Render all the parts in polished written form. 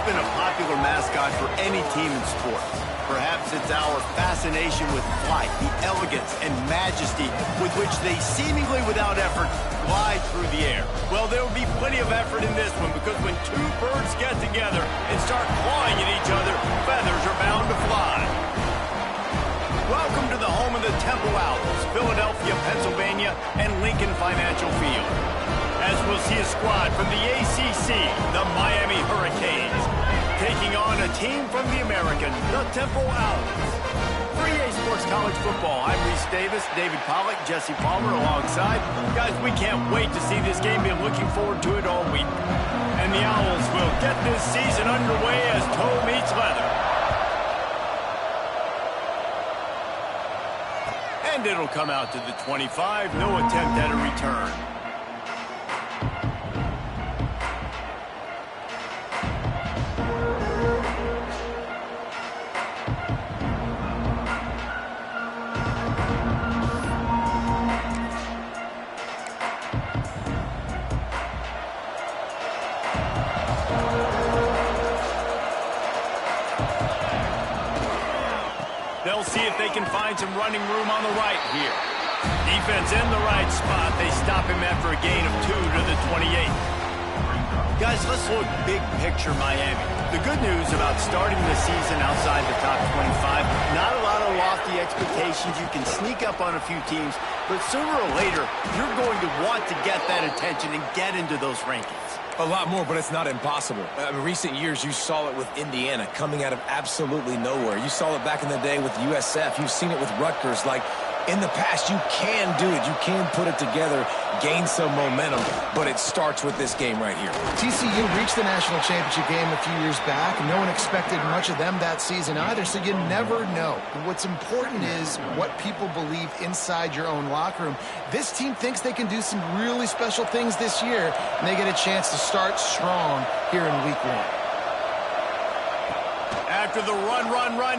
been a popular mascot for any team in sports. Perhaps it's our fascination with flight, the elegance and majesty with which they seemingly without effort glide through the air. Well, there will be plenty of effort in this one because when two birds get together and start clawing at each other, feathers are bound to fly. Welcome to the home of the Temple Owls, Philadelphia, Pennsylvania, and Lincoln Financial Field. As we'll see a squad from the ACC, the Miami Hurricanes, taking on a team from the American, the Temple Owls. For EA Sports College Football, I'm Reese Davis, David Pollack, Jesse Palmer alongside. Guys, we can't wait to see this game. Been looking forward to it all week. And the Owls will get this season underway as toe meets leather. And it'll come out to the 25, no attempt at a return. They'll see if they can find some running room on the right here. Defense in the right spot. They stop him after a gain of 2 to the 28. Guys, let's look big picture Miami. The good news about starting the season outside the top 25, not a lot of lofty expectations. You can sneak up on a few teams, but sooner or later, you're going to want to get that attention and get into those rankings. A lot more, but it's not impossible. In recent years, you saw it with Indiana coming out of absolutely nowhere. You saw it back in the day with USF. You've seen it with Rutgers. Like, in the past, you can do it. You can put it together, gain some momentum, but it starts with this game right here. TCU reached the national championship game a few years back. No one expected much of them that season either, so you never know. What's important is what people believe inside your own locker room. This team thinks they can do some really special things this year, and they get a chance to start strong here in week 1. After the run,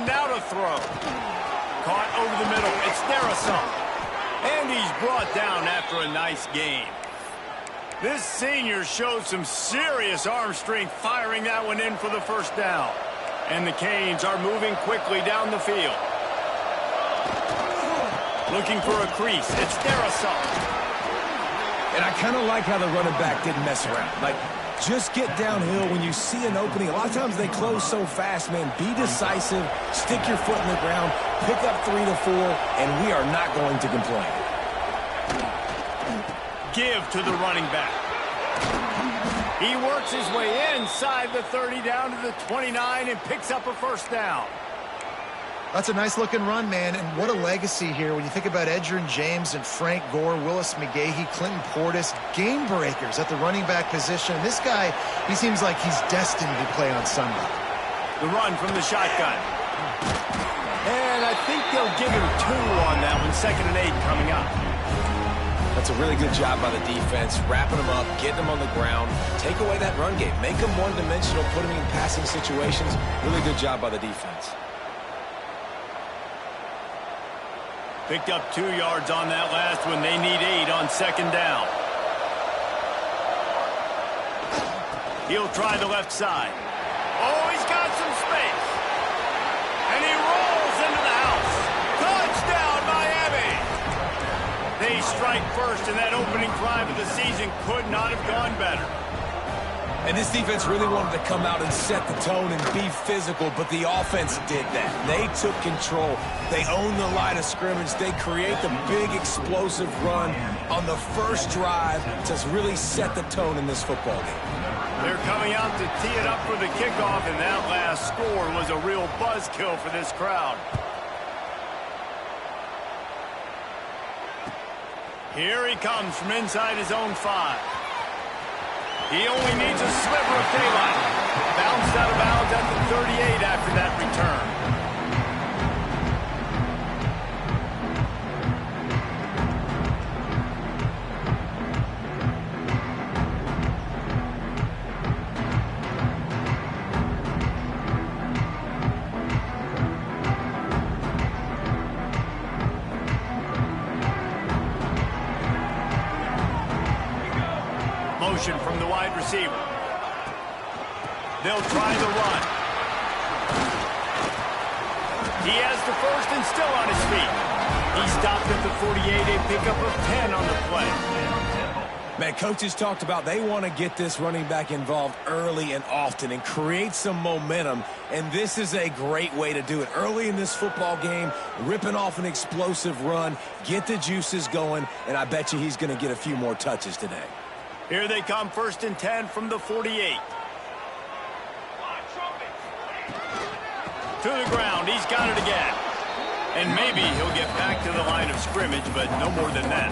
now to throw. Caught over the middle. It's Darrison. And he's brought down after a nice gain. This senior showed some serious arm strength firing that one in for the first down. And the Canes are moving quickly down the field. Looking for a crease. It's Darrison. And I kind of like how the running back didn't mess around. Like, just get downhill when you see an opening. A lot of times they close so fast, man. Be decisive, stick your foot in the ground, pick up 3 to 4, and we are not going to complain. Give to the running back. He works his way inside the 30 down to the 29 and picks up a first down. That's a nice-looking run, man, and what a legacy here. When you think about Edgerrin James and Frank Gore, Willis McGahee, Clinton Portis, game breakers at the running back position. This guy, he seems like he's destined to play on Sunday. The run from the shotgun. And I think they'll give him 2 on that one. 2nd and 8 coming up. That's a really good job by the defense, wrapping them up, getting them on the ground, take away that run game, make them one-dimensional, put them in passing situations. Really good job by the defense. Picked up 2 yards on that last one. They need 8 on 2nd down. He'll try the left side. Oh, he's got some space. And he rolls into the house. Touchdown, Miami! They strike first, and that opening drive of the season could not have gone better. And this defense really wanted to come out and set the tone and be physical, but the offense did that. They took control. They owned the line of scrimmage. They create the big explosive run on the first drive to really set the tone in this football game. They're coming out to tee it up for the kickoff, and that last score was a real buzzkill for this crowd. Here he comes from inside his own 5. He only needs a sliver of daylight. Bounced out of bounds at the 38 after that return. Motion from the wide receiver. They'll try the run. He has the first and still on his feet. He stopped at the 48, a pickup of 10 on the play. Man, coaches talked about they want to get this running back involved early and often and create some momentum, and this is a great way to do it. Early in this football game, ripping off an explosive run, get the juices going, and I bet you he's going to get a few more touches today. Here they come, 1st and 10 from the 48. To the ground, he's got it again. And maybe he'll get back to the line of scrimmage, but no more than that.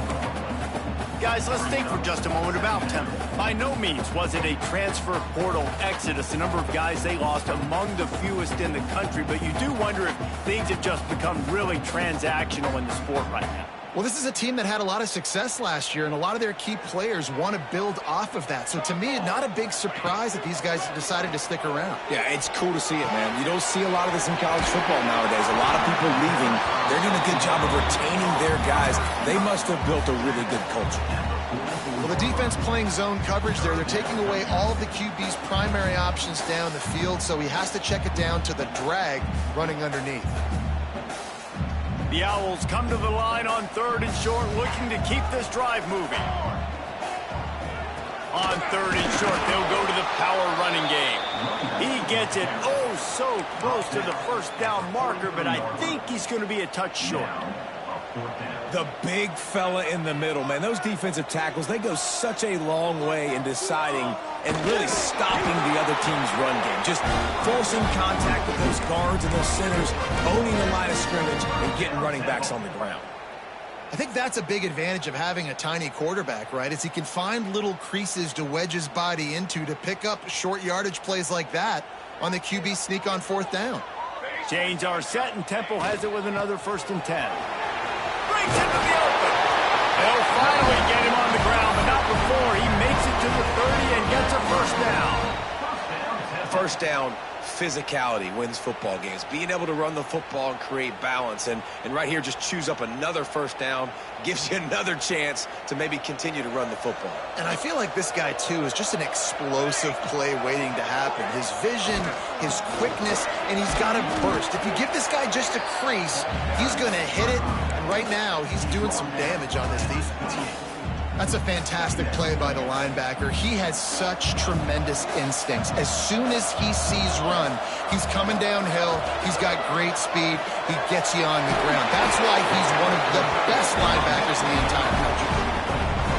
Guys, let's think for just a moment about Temple. By no means was it a transfer portal exodus, the number of guys they lost among the fewest in the country, but you do wonder if things have just become really transactional in the sport right now. Well, this is a team that had a lot of success last year, and a lot of their key players want to build off of that. So to me, not a big surprise that these guys decided to stick around. Yeah, it's cool to see it, man. You don't see a lot of this in college football nowadays. A lot of people leaving. They're doing a good job of retaining their guys. They must have built a really good culture. Well, the defense playing zone coverage there. They're taking away all of the QB's primary options down the field, so he has to check it down to the drag running underneath. The Owls come to the line on 3rd and short, looking to keep this drive moving. On 3rd and short, they'll go to the power running game. He gets it oh so close to the 1st down marker, but I think he's going to be a touch short. The big fella in the middle, man. Those defensive tackles, they go such a long way in deciding and really stopping the other team's run game. Just forcing contact with those guards and those centers, owning the line of scrimmage, and getting running backs on the ground. I think that's a big advantage of having a tiny quarterback, right? Is he can find little creases to wedge his body into to pick up short yardage plays like that on the QB sneak on 4th down. Change our set, and Temple has it with another 1st and 10. Brings it to the open. They'll finally get him on the ground, but not before he makes it to the 30 and gets a 1st down. 1st down, physicality wins football games. Being able to run the football and create balance. And right here, just choose up another 1st down, gives you another chance to maybe continue to run the football. And I feel like this guy, too, is just an explosive play waiting to happen. His vision, his quickness, and he's got a burst. If you give this guy just a crease, he's going to hit it. And right now, he's doing some damage on this defense. That's a fantastic play by the linebacker. He has such tremendous instincts. As soon as he sees run, he's coming downhill. He's got great speed. He gets you on the ground. That's why he's one of the best linebackers in the entire country.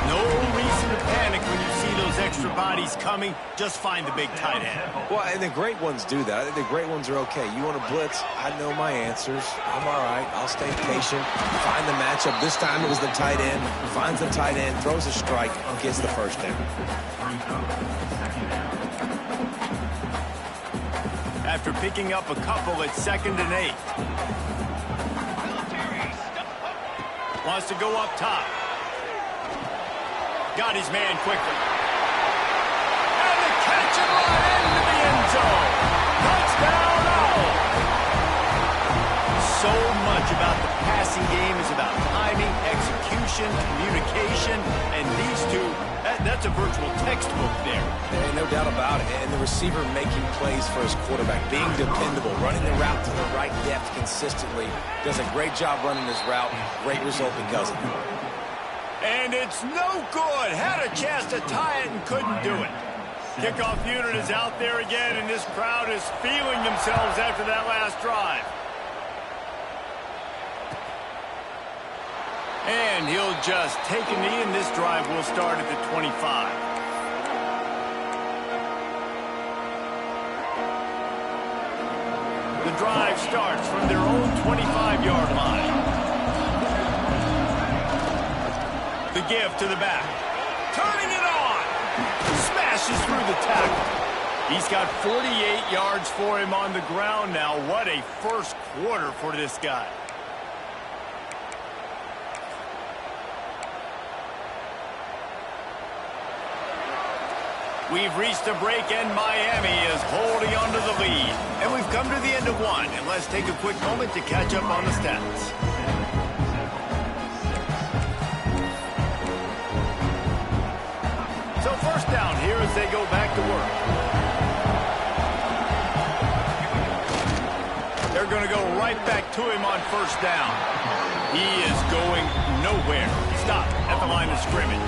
No reason to panic when you see those extra bodies coming. Just find the big tight end. Well, and the great ones do that. I think the great ones are okay. You want to blitz? I know my answers. I'm all right. I'll stay patient. Find the matchup. This time it was the tight end. Finds the tight end, throws a strike, gets the 1st down. After picking up a couple at 2nd and 8. Wants to go up top. Got his man quickly. And the catch and run into the end zone. Touchdown, Owls. So much about the passing game is about timing, execution, communication, and these two, that's a virtual textbook there. There ain't no doubt about it. And the receiver making plays for his quarterback, being dependable, running the route to the right depth consistently. Does a great job running his route. Great result because of it. And it's no good. Had a chance to tie it and couldn't do it. Kickoff unit is out there again, and this crowd is feeling themselves after that last drive. And he'll just take a knee, and this drive will start at the 25. The drive starts from their own 25-yard line. The give to the back. Turning it on. Smashes through the tackle. He's got 48 yards for him on the ground now. What a first quarter for this guy. We've reached a break, and Miami is holding on to the lead. And we've come to the end of one. And let's take a quick moment to catch up on the stats. So 1st down here as they go back to work. going to go right back to him on first down. He is going nowhere. Stop at the line of scrimmage.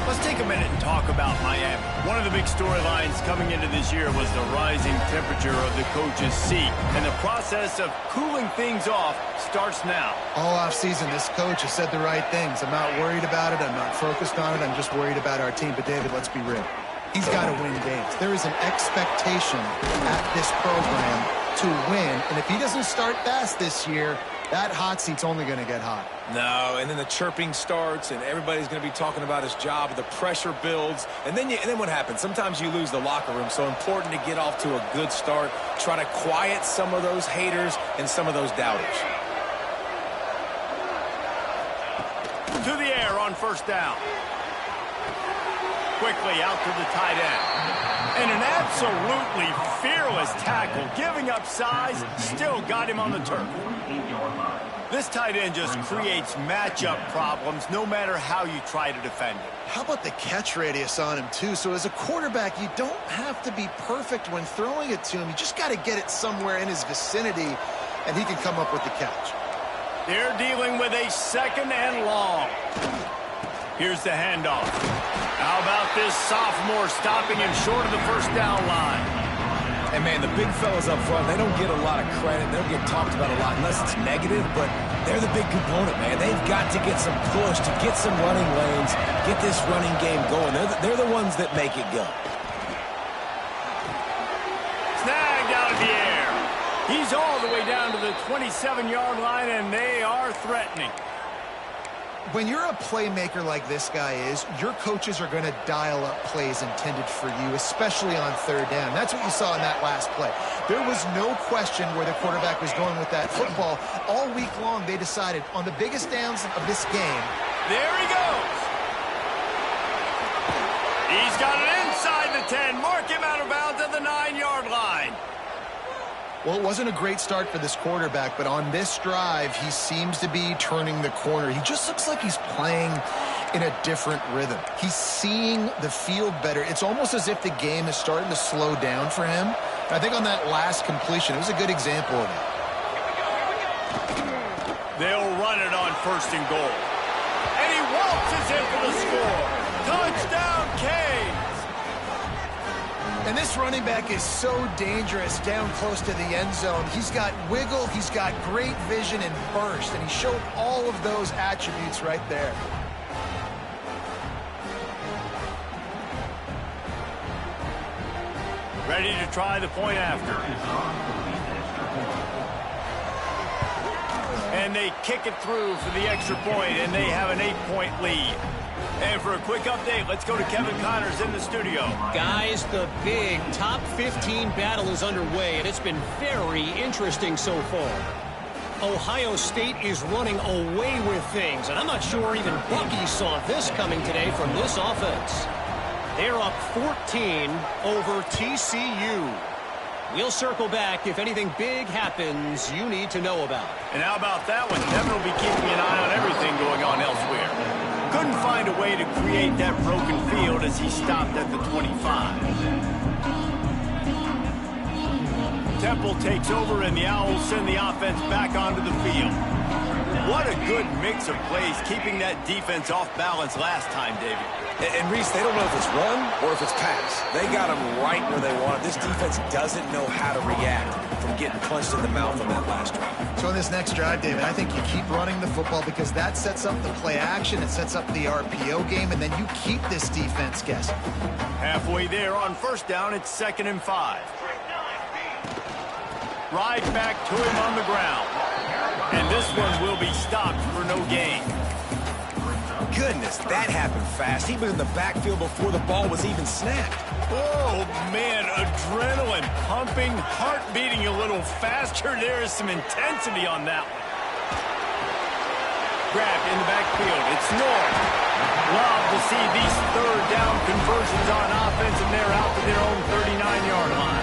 Let's take a minute and talk about Miami. One of the big storylines coming into this year was the rising temperature of the coach's seat. And the process of cooling things off starts now. All offseason, this coach has said the right things. I'm not worried about it. I'm not focused on it. I'm just worried about our team. But, David, let's be real. He's got to win games. There is an expectation at this program to win. And if he doesn't start fast this year, that hot seat's only going to get hot. No, and then the chirping starts, and everybody's going to be talking about his job. The pressure builds, and then what happens? Sometimes you lose the locker room, so important to get off to a good start. Try to quiet some of those haters and some of those doubters. To the air on first down. Quickly out to the tight end. And an absolutely fearless tackle, giving up size, still got him on the turf. This tight end just creates matchup problems no matter how you try to defend it. How about the catch radius on him, too? So as a quarterback, you don't have to be perfect when throwing it to him. You just got to get it somewhere in his vicinity, and he can come up with the catch. They're dealing with a second and long. Here's the handoff. How about this sophomore stopping him short of the first down line? And, man, the big fellas up front, they don't get a lot of credit. They don't get talked about a lot unless it's negative, but they're the big component, man. They've got to get some push, to get some running lanes, get this running game going. They're the ones that make it go. Snagged out of the air. He's all the way down to the 27-yard line, and they are threatening. When you're a playmaker like this guy is, your coaches are going to dial up plays intended for you, especially on third down. That's what you saw in that last play. There was no question where the quarterback was going with that football. All week long, they decided on the biggest downs of this game. There he goes. He's got it inside the 10. Mark him out of bounds at the 9-yard line. Well, it wasn't a great start for this quarterback, but on this drive, he seems to be turning the corner. He just looks like he's playing in a different rhythm. He's seeing the field better. It's almost as if the game is starting to slow down for him. And I think on that last completion, it was a good example of that. They'll run it on first and goal. And he waltzes in for the score. Touchdown, Canes! And this running back is so dangerous down close to the end zone. He's got wiggle, he's got great vision and burst, and he showed all of those attributes right there. Ready to try the point after. And they kick it through for the extra point, and they have an 8-point lead. And for a quick update, let's go to Kevin Connors in the studio. Guys, the big top 15 battle is underway, and it's been very interesting so far. Ohio State is running away with things, and I'm not sure even Bucky saw this coming today from this offense. They're up 14 over TCU. We'll circle back if anything big happens you need to know about. And how about that one? Kevin will be keeping an eye on everything going on elsewhere. Couldn't find a way to create that broken field as he stopped at the 25. Temple takes over, and the Owls send the offense back onto the field. What a good mix of plays, keeping that defense off balance last time, David. And Reese, they don't know if it's run or if it's pass. They got them right where they want it. This defense doesn't know how to react from getting punched in the mouth on that last drive. So in this next drive, David, I think you keep running the football because that sets up the play action, it sets up the RPO game, and then you keep this defense guessing. Halfway there on first down, it's 2nd and 5. Right back to him on the ground. And this one will be stopped for no gain. Goodness, that happened fast. He was in the backfield before the ball was even snapped. Oh, man, adrenaline pumping, heart beating a little faster. There is some intensity on that one. Grabbed in the backfield. It's North. Love to see these third down conversions on offense, and they're out to their own 39-yard line.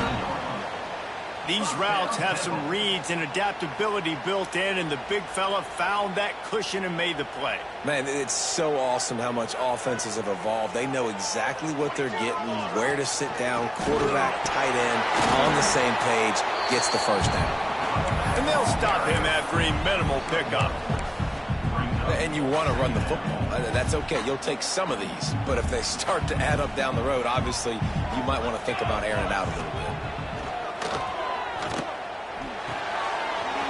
These routes have some reads and adaptability built in, and the big fella found that cushion and made the play. Man, it's so awesome how much offenses have evolved. They know exactly what they're getting, where to sit down, quarterback, tight end, on the same page, gets the first down. And they'll stop him after a minimal pickup. And you want to run the football. That's okay. You'll take some of these. But if they start to add up down the road, obviously, you might want to think about airing it out a little bit.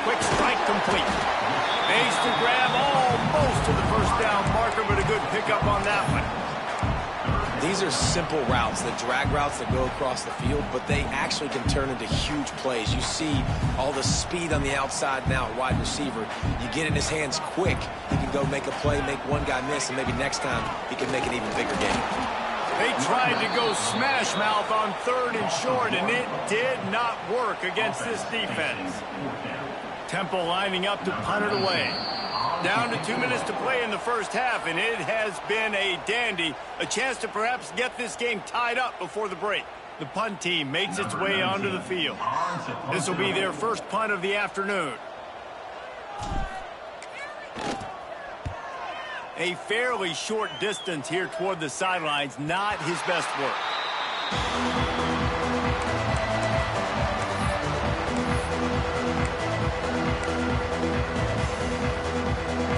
Quick strike complete. Makes the grab almost to the first down marker, but a good pickup on that one. These are simple routes, the drag routes that go across the field, but they actually can turn into huge plays. You see all the speed on the outside now at wide receiver. You get in his hands quick, he can go make a play, make one guy miss, and maybe next time he can make an even bigger game. They tried to go smash mouth on 3rd and short, and it did not work against this defense. Temple lining up to punt it away. Down to 2 minutes to play in the first half, and it has been a dandy. A chance to perhaps get this game tied up before the break. The punt team makes its way onto the field. This will be their first punt of the afternoon. A fairly short distance here toward the sidelines, not his best work.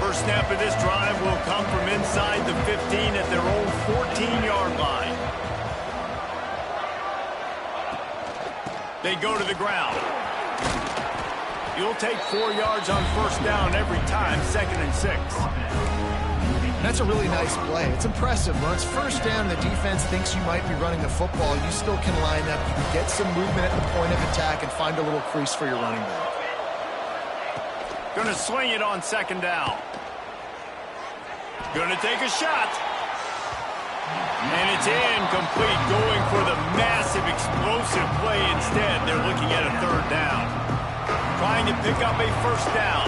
First snap of this drive will come from inside the 15 at their own 14-yard line. They go to the ground. You'll take 4 yards on first down every time, 2nd and 6. That's a really nice play. It's impressive. When it's first down, the defense thinks you might be running the football. You still can line up. You can get some movement at the point of attack and find a little crease for your running back. Going to swing it on 2nd down. Going to take a shot. And it's incomplete, going for the massive explosive play instead. They're looking at a 3rd down. Trying to pick up a first down.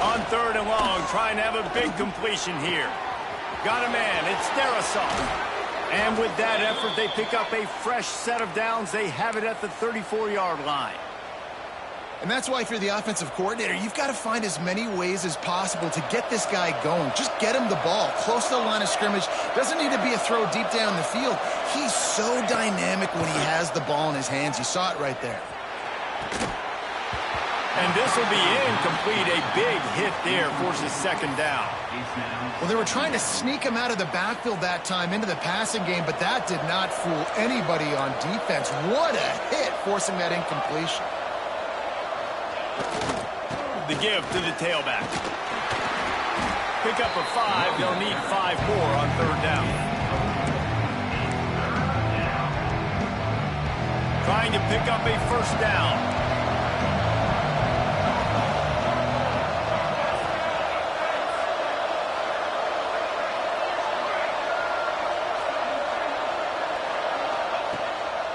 On 3rd and long, trying to have a big completion here. Got a man, it's Dynasty. And with that effort, they pick up a fresh set of downs. They have it at the 34-yard line. And that's why if you're the offensive coordinator, you've got to find as many ways as possible to get this guy going. Just get him the ball close to the line of scrimmage. Doesn't need to be a throw deep down the field. He's so dynamic when he has the ball in his hands. You saw it right there. And this will be incomplete. A big hit there forces 2nd down. Well, they were trying to sneak him out of the backfield that time into the passing game, but that did not fool anybody on defense. What a hit, forcing that incompletion. The give to the tailback. Pick up a 5. They'll need 5 more on 3rd down. Trying to pick up a first down.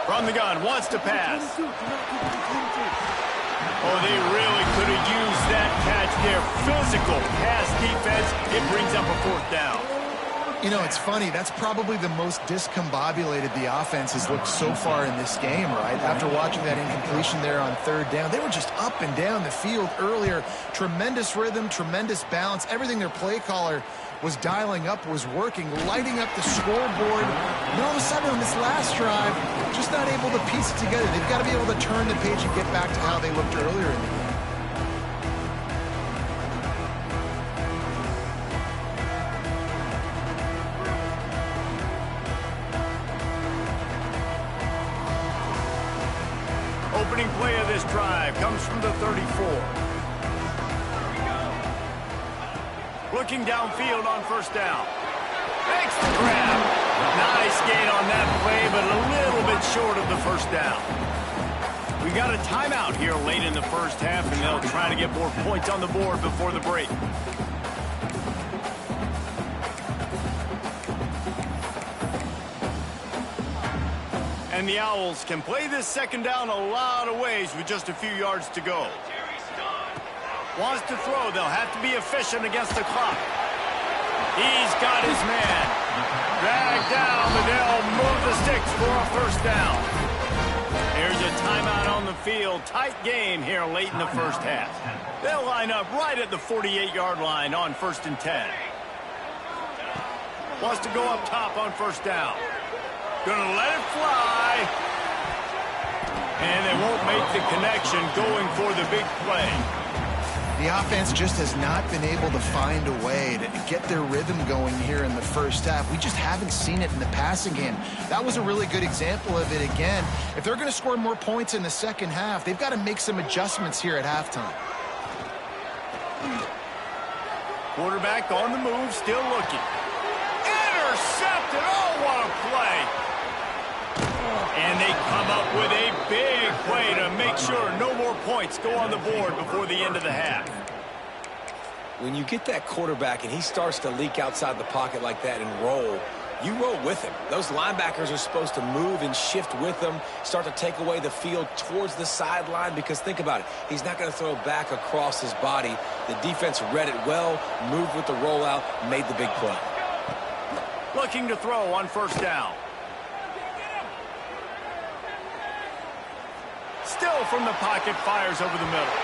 From the gun, wants to pass. Oh, they really could have used that catch there. Physical pass defense. It brings up a 4th down. You know, it's funny. That's probably the most discombobulated the offense has looked so far in this game, right? After watching that incompletion there on 3rd down, they were just up and down the field earlier. Tremendous rhythm, tremendous balance. Everything their play caller was dialing up was working, lighting up the scoreboard. And all of a sudden on this last drive, just not able to piece it together. They've got to be able to turn the page and get back to how they looked earlier in the game. Opening play of this drive comes from the 34. Looking downfield on first down. Makes the grab. Nice gain on that play, but a little bit short of the first down. We got a timeout here late in the first half, and they'll try to get more points on the board before the break. And the Owls can play this 2nd down a lot of ways with just a few yards to go. Wants to throw. They'll have to be efficient against the clock. He's got his man. Dragged down, but they'll move the sticks for a first down. There's a timeout on the field. Tight game here late in the first half. They'll line up right at the 48-yard line on 1st and 10. Wants to go up top on first down. Gonna let it fly. And they won't make the connection going for the big play. The offense just has not been able to find a way to get their rhythm going here in the first half. We just haven't seen it in the passing game. That was a really good example of it again. If they're going to score more points in the second half, they've got to make some adjustments here at halftime. Quarterback on the move, still looking. Intercepted! Oh, what a play! And they come up with a big play to make sure no more points go on the board before the end of the half. When you get that quarterback and he starts to leak outside the pocket like that and roll, you roll with him. Those linebackers are supposed to move and shift with him, start to take away the field towards the sideline, because think about it. He's not going to throw back across his body. The defense read it well, moved with the rollout, made the big play. Looking to throw on first down. Still from the pocket, fires over the middle.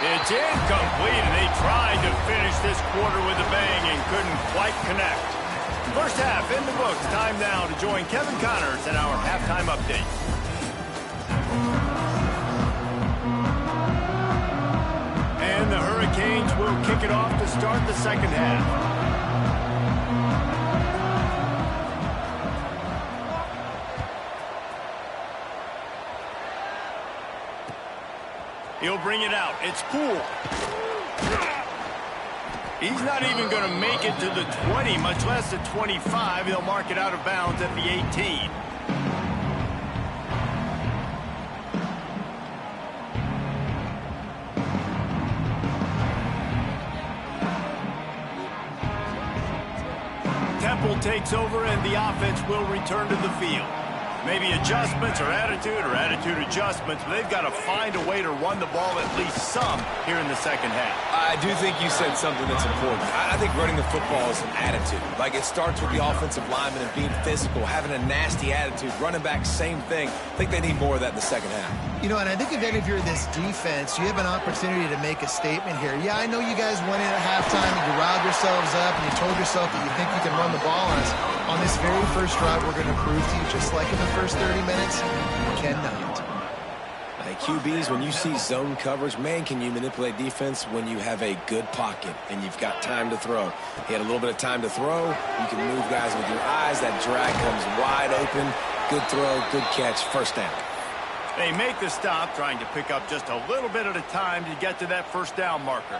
It's incomplete, and they tried to finish this quarter with a bang and couldn't quite connect. First half in the books. Time now to join Kevin Connors in our halftime update. And the Hurricanes will kick it off to start the second half. He'll bring it out. It's Poole. He's not even going to make it to the 20, much less the 25. He'll mark it out of bounds at the 18. Temple takes over, and the offense will return to the field. Maybe adjustments or attitude adjustments, but they've got to find a way to run the ball at least some here in the second half. I do think you said something that's important. I think running the football is an attitude. Like, it starts with the offensive lineman and being physical, having a nasty attitude. Running back, same thing. I think they need more of that in the second half. You know, and I think if you're this defense, you have an opportunity to make a statement here. Yeah, I know you guys went in at halftime and you riled yourselves up and you told yourself that you think you can run the ball on us. On this very first drive, we're going to prove to you, just like in the first 30 minutes, you cannot. Hey, QBs, when you see zone coverage, man, can you manipulate defense when you have a good pocket and you've got time to throw. He had a little bit of time to throw. You can move guys with your eyes. That drag comes wide open. Good throw, good catch, first down. They make the stop, trying to pick up just a little bit at a time to get to that first down marker.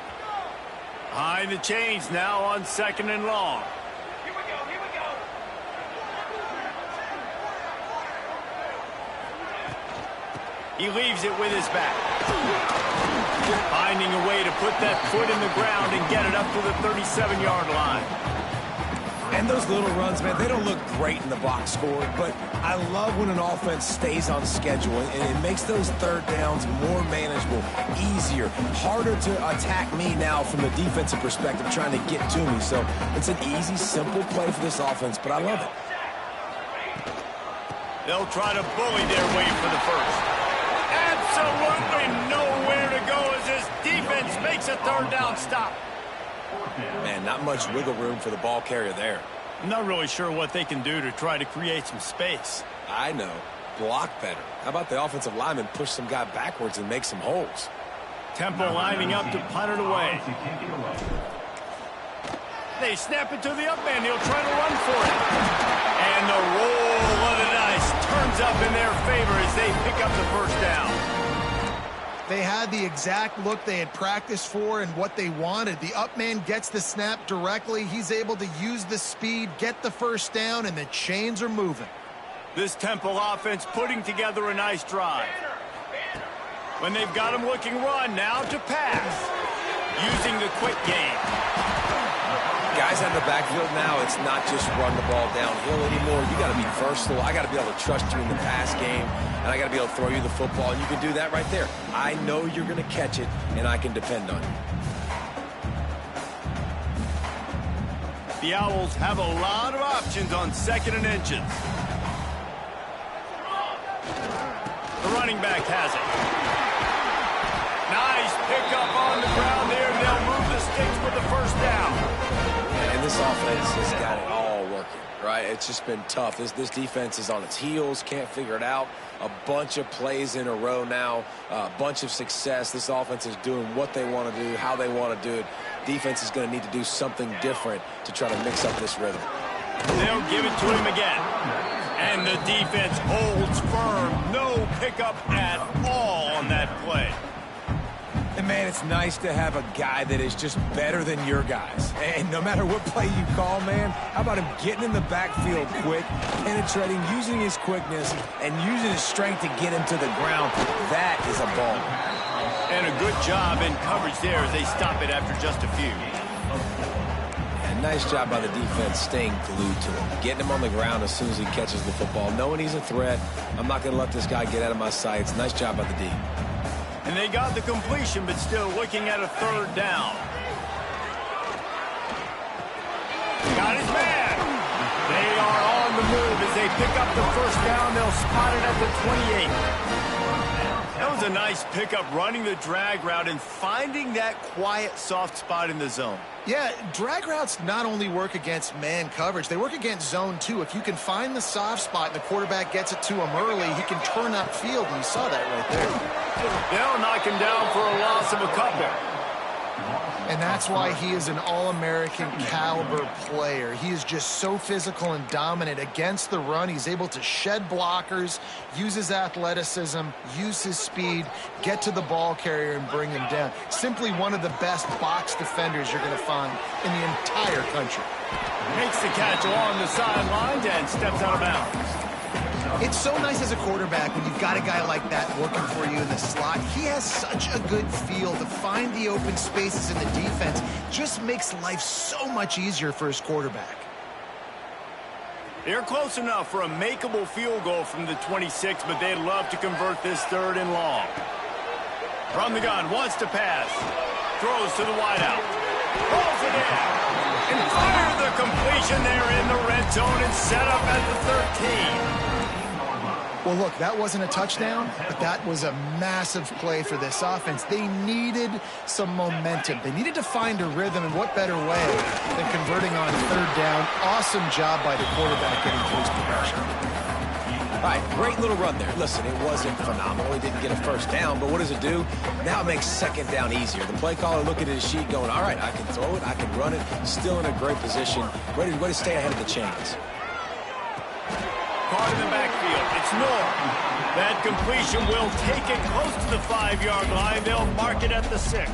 Behind the chains now on second and long. He leaves it with his back. Finding a way to put that foot in the ground and get it up to the 37-yard line. And those little runs, man, they don't look great in the box score, but I love when an offense stays on schedule, and it makes those third downs more manageable, easier, harder to attack me now from the defensive perspective, trying to get to me. So it's an easy, simple play for this offense, but I love it. They'll try to bully their way for the first. Absolutely nowhere to go as this defense makes a third down stop. Man, not much wiggle room for the ball carrier there. I'm not really sure what they can do to try to create some space. I know. Block better. How about the offensive lineman push some guy backwards and make some holes? Temple lining up to punt it away. They snap it to the up man. He'll try to run for it. And the roll of the dice turns up in their favor as they pick up the first down. They had the exact look they had practiced for and what they wanted. The up man gets the snap directly. He's able to use the speed, get the first down, and the chains are moving. This Temple offense putting together a nice drive. When they've got him looking run, now to pass. Using the quick game. Guys out in the backfield now, it's not just run the ball downhill anymore. You got to be versatile. I got to be able to trust you in the pass game, and I got to be able to throw you the football, and you can do that right there. I know you're going to catch it, and I can depend on you. The Owls have a lot of options on second and inches. The running back has it. Nice pickup on the ground there. They'll move the sticks for the first down. And this offense has got it all working, right? It's just been tough. This defense is on its heels, can't figure it out. A bunch of plays in a row now, a bunch of success. This offense is doing what they want to do, how they want to do it. Defense is going to need to do something different to try to mix up this rhythm. They'll give it to him again. And the defense holds firm. No pickup at all on that play. And, man, it's nice to have a guy that is just better than your guys. And no matter what play you call, man, how about him getting in the backfield quick, penetrating, using his quickness, and using his strength to get him to the ground. That is a ball. And a good job in coverage there as they stop it after just a few. And nice job by the defense staying glued to him, getting him on the ground as soon as he catches the football, knowing he's a threat. I'm not going to let this guy get out of my sights. Nice job by the D. And they got the completion, but still looking at a third down. Got his man. They are on the move as they pick up the first down. They'll spot it at the 28. That was a nice pickup, running the drag route and finding that quiet, soft spot in the zone. Yeah, drag routes not only work against man coverage, they work against zone too. If you can find the soft spot and the quarterback gets it to him early, he can turn upfield, and you saw that right there. They'll knock him down for a loss of a couple. And that's why he is an All-American caliber player. He is just so physical and dominant against the run. He's able to shed blockers, use his athleticism, use his speed, get to the ball carrier and bring him down. Simply one of the best box defenders you're going to find in the entire country. Makes the catch along the sidelines and steps out of bounds. It's so nice as a quarterback when you've got a guy like that working for you in the slot. He has such a good feel to find the open spaces in the defense. Just makes life so much easier for his quarterback. They're close enough for a makeable field goal from the 26, but they'd love to convert this 3rd and long. From the gun, wants to pass. Throws to the wideout. Rolls it in. And fire the completion there in the red zone and set up at the 13. Well, look, that wasn't a touchdown, but that was a massive play for this offense. They needed some momentum. They needed to find a rhythm, and what better way than converting on 3rd down. Awesome job by the quarterback getting through his progression. All right, great little run there. Listen, it wasn't phenomenal. He didn't get a first down, but what does it do? Now it makes 2nd down easier. The play caller looking at his sheet going, all right, I can throw it, I can run it, still in a great position, ready to stay ahead of the chains. Caught in the backfield. It's North. That completion will take it close to the 5-yard line. They'll mark it at the 6.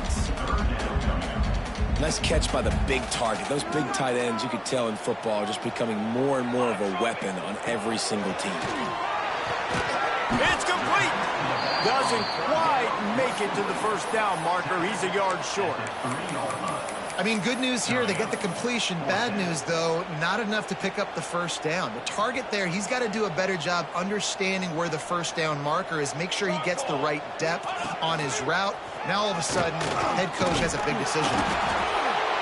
Nice catch by the big target. Those big tight ends, you could tell in football, are just becoming more and more of a weapon on every single team. It's complete. Doesn't quite make it to the first down marker. He's a yard short. I mean, good news here, they get the completion. Bad news, though, not enough to pick up the first down. The target there, he's got to do a better job understanding where the first down marker is, make sure he gets the right depth on his route. Now, all of a sudden, head coach has a big decision.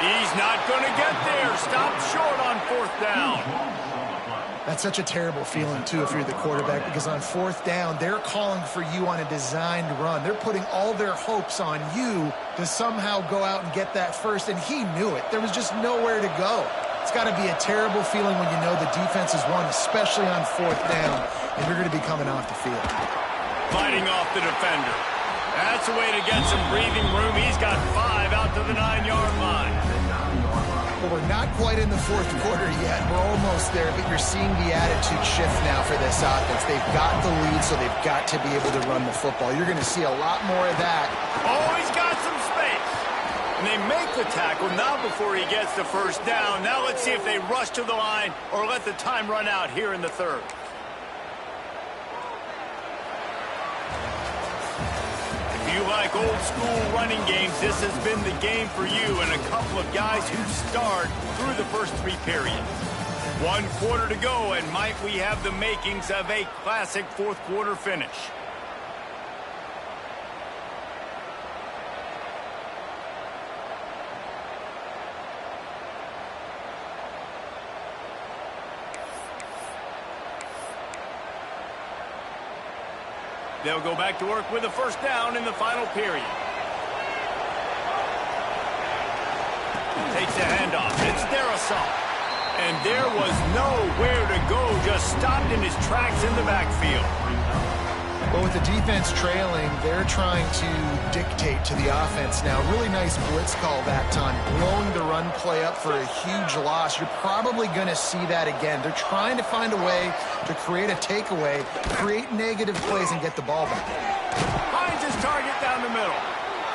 He's not going to get there. Stopped short on 4th down. That's such a terrible feeling, too, if you're the quarterback, because on 4th down, they're calling for you on a designed run. They're putting all their hopes on you to somehow go out and get that first, and he knew it. There was just nowhere to go. It's got to be a terrible feeling when you know the defense has won, especially on 4th down, and you're going to be coming off the field. Fighting off the defender. That's a way to get some breathing room. He's got 5 out to the 9-yard line. Well, we're not quite in the 4th quarter yet. We're almost there, but you're seeing the attitude shift now for this offense. They've got the lead, so they've got to be able to run the football. You're going to see a lot more of that. Oh, he's got some space. And they make the tackle now before he gets the first down. Now let's see if they rush to the line or let the time run out here in the 3rd. If you like old school running games, this has been the game for you and a couple of guys who starred through the first 3 periods. 1 quarter to go, and might we have the makings of a classic 4th quarter finish. They'll go back to work with a first down in the final period. Takes a handoff. It's their assault. And there was nowhere to go. Just stopped in his tracks in the backfield. Well, with the defense trailing, they're trying to dictate to the offense now. Really nice blitz call that time, blowing the run play up for a huge loss. You're probably going to see that again. They're trying to find a way to create a takeaway, create negative plays, and get the ball back. Finds his target down the middle.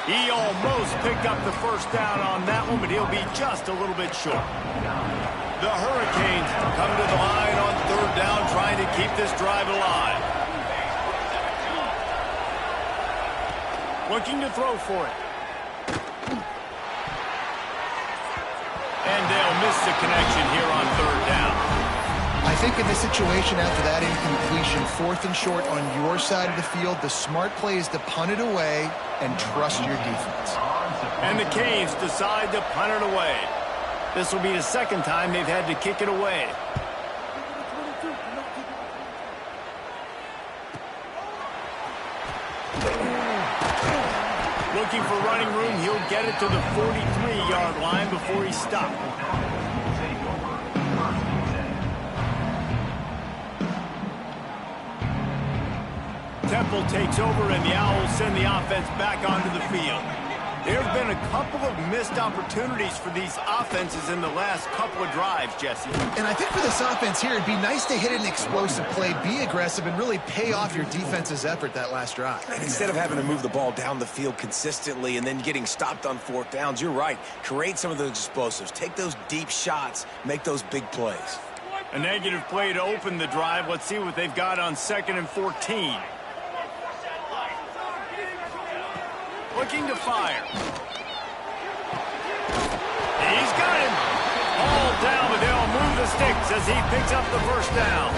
He almost picked up the first down on that one, but he'll be just a little bit short. The Hurricanes come to the line on third down, trying to keep this drive alive. Looking to throw for it. And they'll miss the connection here on third down. I think in this situation, after that incompletion, 4th and short on your side of the field, the smart play is to punt it away and trust your defense. And the Canes decide to punt it away. This will be the second time they've had to kick it away. Looking for running room, he'll get it to the 43-yard line before he's stopped. Temple takes over, and the Owls send the offense back onto the field. There have been a couple of missed opportunities for these offenses in the last couple of drives, Jesse. And I think for this offense here, it'd be nice to hit an explosive play, be aggressive, and really pay off your defense's effort that last drive. And instead of having to move the ball down the field consistently and then getting stopped on 4th downs, you're right. Create some of those explosives. Take those deep shots. Make those big plays. A negative play to open the drive. Let's see what they've got on 2nd and 14. Looking to fire. He's got him. All down, but they'll move the sticks as he picks up the first down.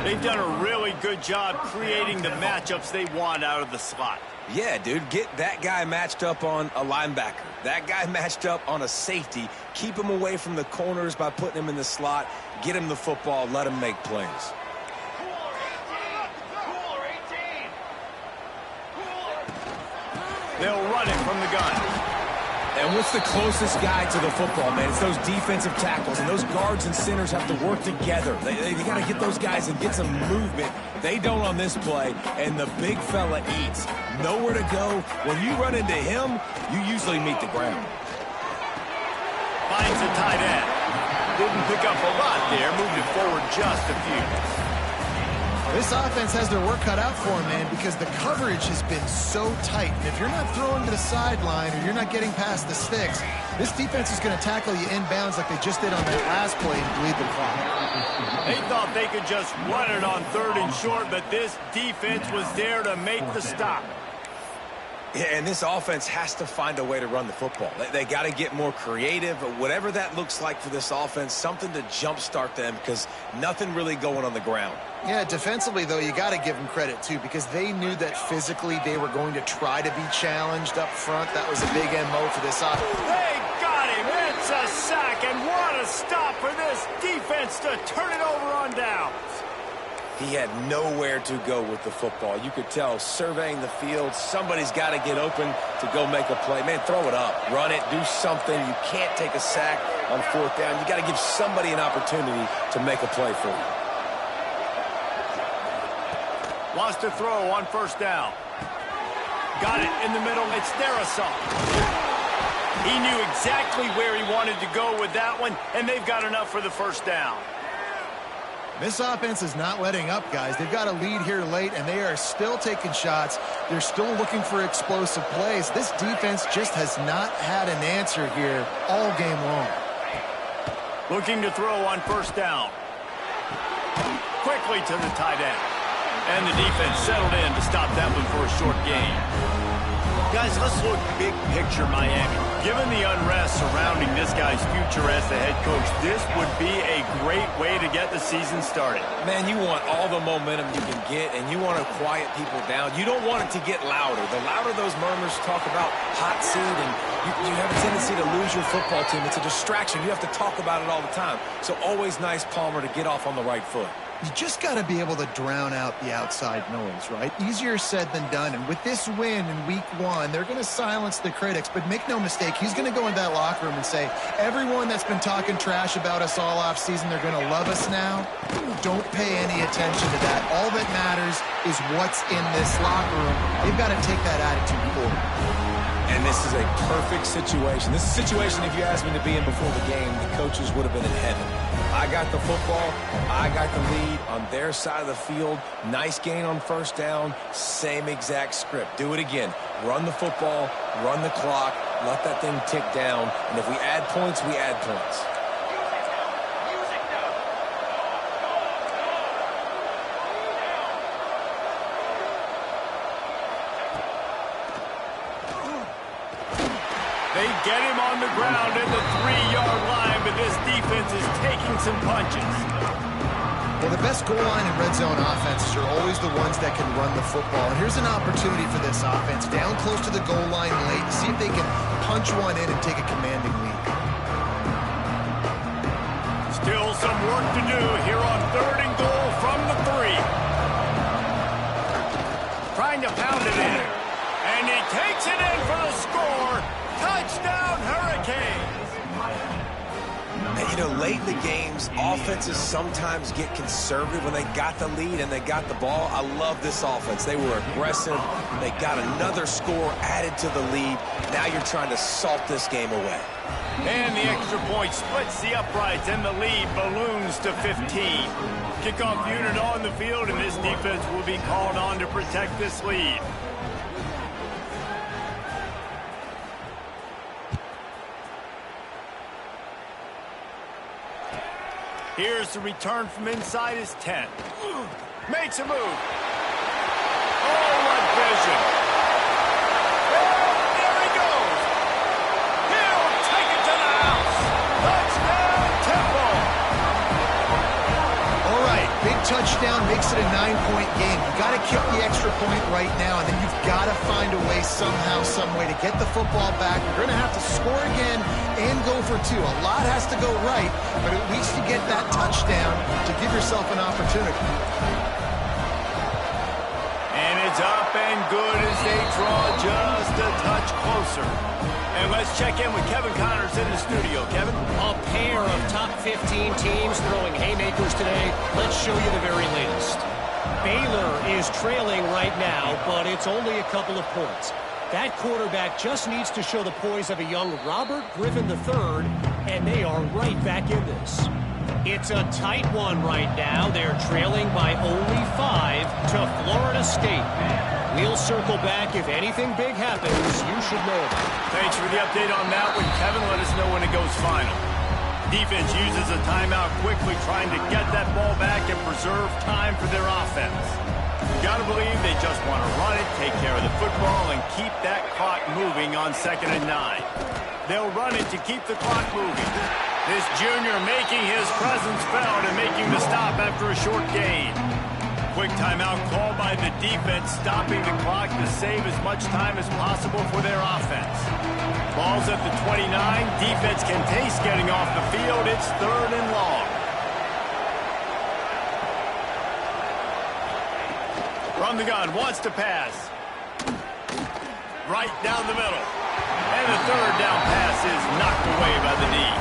They've done a really good job creating the matchups they want out of the slot. Yeah, dude, get that guy matched up on a linebacker. That guy matched up on a safety. Keep him away from the corners by putting him in the slot. Get him the football. Let him make plays. They'll run it from the gun. And what's the closest guy to the football, man? It's those defensive tackles, and those guards and centers have to work together. They got to get those guys and get some movement. They don't on this play, and the big fella eats. Nowhere to go. When you run into him, you usually meet the ground. Finds the tight end. Didn't pick up a lot there. Moved it forward just a few. This offense has their work cut out for them, man, because the coverage has been so tight. And if you're not throwing to the sideline or you're not getting past the sticks, this defense is going to tackle you inbounds like they just did on that last play and bleed the clock. They thought they could just run it on 3rd and short, but this defense was there to make the stop. Yeah, and this offense has to find a way to run the football. They got to get more creative, whatever that looks like for this offense, something to jumpstart them because nothing really going on the ground. Yeah, defensively, though, you got to give them credit, too, because they knew that physically they were going to try to be challenged up front. That was a big MO for this offense. They got him. It's a sack, and what a stop for this defense to turn it over on downs. He had nowhere to go with the football. You could tell, surveying the field, somebody's got to get open to go make a play. Man, throw it up, run it, do something. You can't take a sack on 4th down. You got to give somebody an opportunity to make a play for you. Wants to throw on 1st down. Got it in the middle. It's their assault. He knew exactly where he wanted to go with that one, and they've got enough for the 1st down. This offense is not letting up, guys. They've got a lead here late, and they are still taking shots. They're still looking for explosive plays. This defense just has not had an answer here all game long. Looking to throw on 1st down. Quickly to the tight end. And the defense settled in to stop that one for a short gain. Guys, let's look big picture Miami. Given the unrest surrounding this guy's future as the head coach, this would be a great way to get the season started. Man, you want all the momentum you can get, and you want to quiet people down. You don't want it to get louder. The louder those murmurs talk about hot seat, and you have a tendency to lose your football team. It's a distraction. You have to talk about it all the time. So always nice, Palmer, to get off on the right foot. You just got to be able to drown out the outside noise, right? Easier said than done. And with this win in week 1, they're going to silence the critics. But make no mistake, he's going to go in that locker room and say, everyone that's been talking trash about us all off season, they're going to love us now. Don't pay any attention to that. All that matters is what's in this locker room. They've got to take that attitude forward. And this is a perfect situation. This is a situation, if you asked me to be in before the game, the coaches would have been in heaven. I got the football. I got the lead on their side of the field. Nice gain on first down. Same exact script. Do it again. Run the football, run the clock, let that thing tick down. And if we add points, we add points. They get him on the ground at the 3-yard line, but this defense is taking some punches. Well, the best goal line and red zone offenses are always the ones that can run the football. And here's an opportunity for this offense, down close to the goal line late, to see if they can punch one in and take a commanding lead. Still some work to do here on 3rd and goal from the 3. Trying to pound it in. And he takes it in for the score. Touchdown, Hurricanes! And, you know, late in the games, offenses sometimes get conservative when they got the lead and they got the ball. I love this offense. They were aggressive. They got another score added to the lead. Now you're trying to salt this game away. And the extra point splits the uprights, and the lead balloons to 15. Kickoff unit on the field, and this defense will be called on to protect this lead. Here's the return from inside his 10. Makes a move. Oh, what vision. And there he goes. He'll take it to the house. Touchdown, Temple. All right, big touchdown makes it a 9-point game. You got to kick the extra point right now, and then you've got to find a way somehow, some way to get the football back. You're going to have to score again and go for 2. A lot has to go right, but at least you get that touchdown to give yourself an opportunity. And it's up and good as they draw just a touch closer. And let's check in with Kevin Connors in the studio. Kevin? A pair of top 15 teams throwing haymakers today. Let's show you the very latest. Baylor is trailing right now, but it's only a couple of points. That quarterback just needs to show the poise of a young Robert Griffin III, and they are right back in this. It's a tight one right now. They're trailing by only 5 to Florida State. We'll circle back. If anything big happens, you should know about it. Thanks for the update on that one, Kevin. Let us know when it goes final. Defense uses a timeout quickly, trying to get that ball back and preserve time for their offense. You got to believe they just want to run it, take care of the football, and keep that clock moving on 2nd and 9. They'll run it to keep the clock moving. This junior making his presence felt and making the stop after a short gain. Quick timeout call by the defense, stopping the clock to save as much time as possible for their offense. Ball's at the 29. Defense can taste getting off the field. It's 3rd and long. From the gun, wants to pass. Right down the middle. And the 3rd down pass is knocked away by the knee.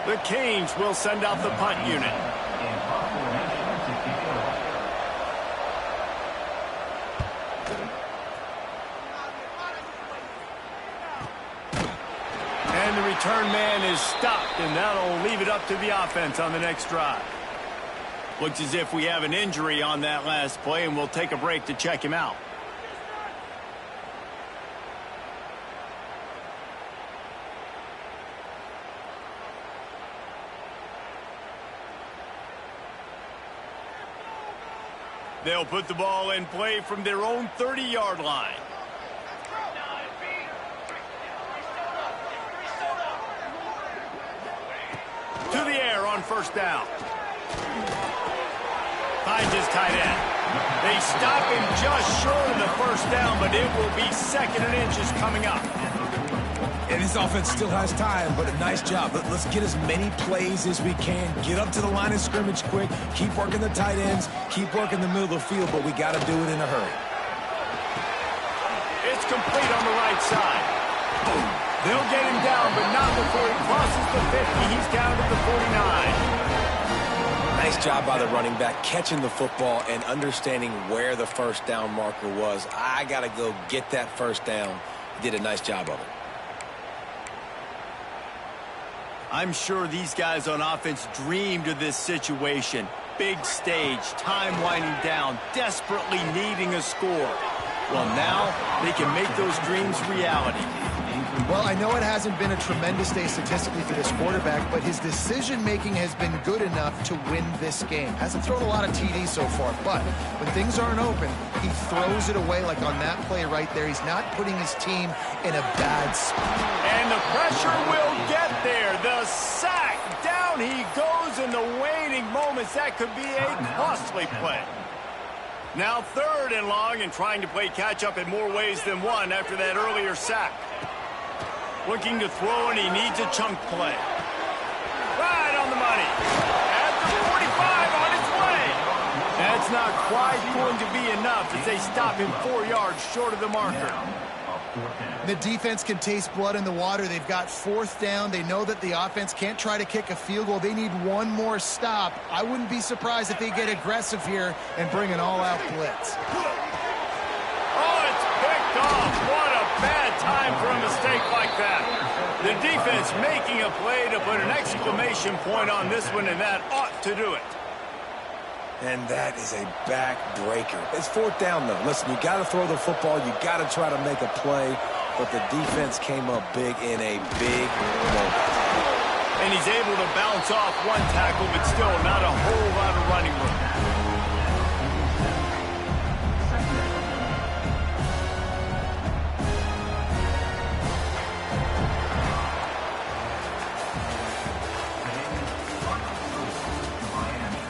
The Canes will send out the punt unit. And the return man is stopped, and that'll leave it up to the offense on the next drive. Looks as if we have an injury on that last play, and we'll take a break to check him out. They'll put the ball in play from their own 30-yard line. To the air on 1st down. Finds his tight end. They stop him just short of the 1st down, but it will be 2nd and inches coming up. And this offense still has time, but a nice job. Let's get as many plays as we can. Get up to the line of scrimmage quick. Keep working the tight ends. Keep working the middle of the field, but we got to do it in a hurry. It's complete on the right side. They'll get him down, but not before he crosses the 50. He's down to the 49. Nice job by the running back, catching the football and understanding where the first down marker was. I got to go get that first down. He did a nice job of it. I'm sure these guys on offense dreamed of this situation. Big stage, time winding down, desperately needing a score. Well, now they can make those dreams reality. Well, I know it hasn't been a tremendous day statistically for this quarterback, but his decision-making has been good enough to win this game. Hasn't thrown a lot of TDs so far, but when things aren't open, he throws it away like on that play right there. He's not putting his team in a bad spot. And the pressure will get there. The sack. Down he goes in the waning moments. That could be a costly play. Now 3rd and long and trying to play catch-up in more ways than one after that earlier sack. Looking to throw, and he needs a chunk play. Right on the money. At the 45 on its way. That's not quite going to be enough as they stop him 4 yards short of the marker. The defense can taste blood in the water. They've got 4th down. They know that the offense can't try to kick a field goal. They need one more stop. I wouldn't be surprised if they get aggressive here and bring an all-out blitz. Oh, it's picked off. What a bad time for a mistake like that. The defense making a play to put an exclamation point on this one, and that ought to do it. And that is a backbreaker. It's 4th down, though. Listen, you got to throw the football. You got to try to make a play. But the defense came up big in a big moment. And he's able to bounce off one tackle, but still not a whole lot of running room.